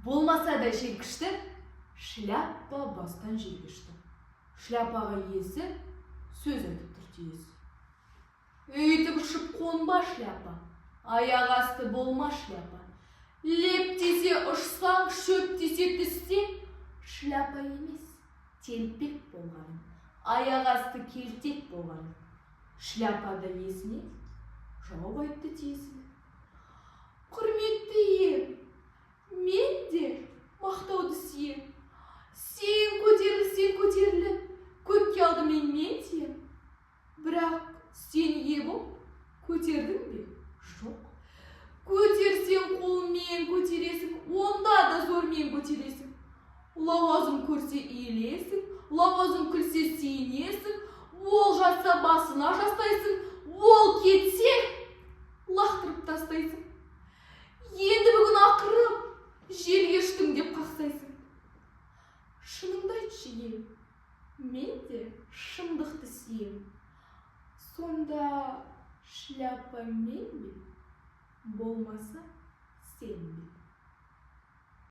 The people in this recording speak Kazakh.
Болмаса да желкішті, шляпа бастан желкішті. Шляпаға иесі сөз айтып тұр тиесі. Өйтіп ұшып қонба шляпа, аяқ асты болма шляпа. Леп десе ұшсаң, шөп десе түссе, шляпа емес, телпек болғаның, аяқ асты келтек болғаның. Шляпа да есіне жауап айтты тиесіне. Құрметті ием, мен де мақтауды сүйем. Сен көтеріліп, көкке алдымен мен тием. Бірақ сен ие болып, көтердің бе? Жоқ. Көтерсең қолмен көтересің, онда да зормен көтересің. Лауазым көрсе иілесің, лауазым күлсе сүйінесің, ол жатса басына жастайсың, ол кетсе лақтырып тастайсың. Енді бүгін ақырып жерге ұштың деп қақсайсың. Шыныңды айтшы ем, мен де шындықты сүйем. Сонда шляпа мен бе, болмаса сен бе?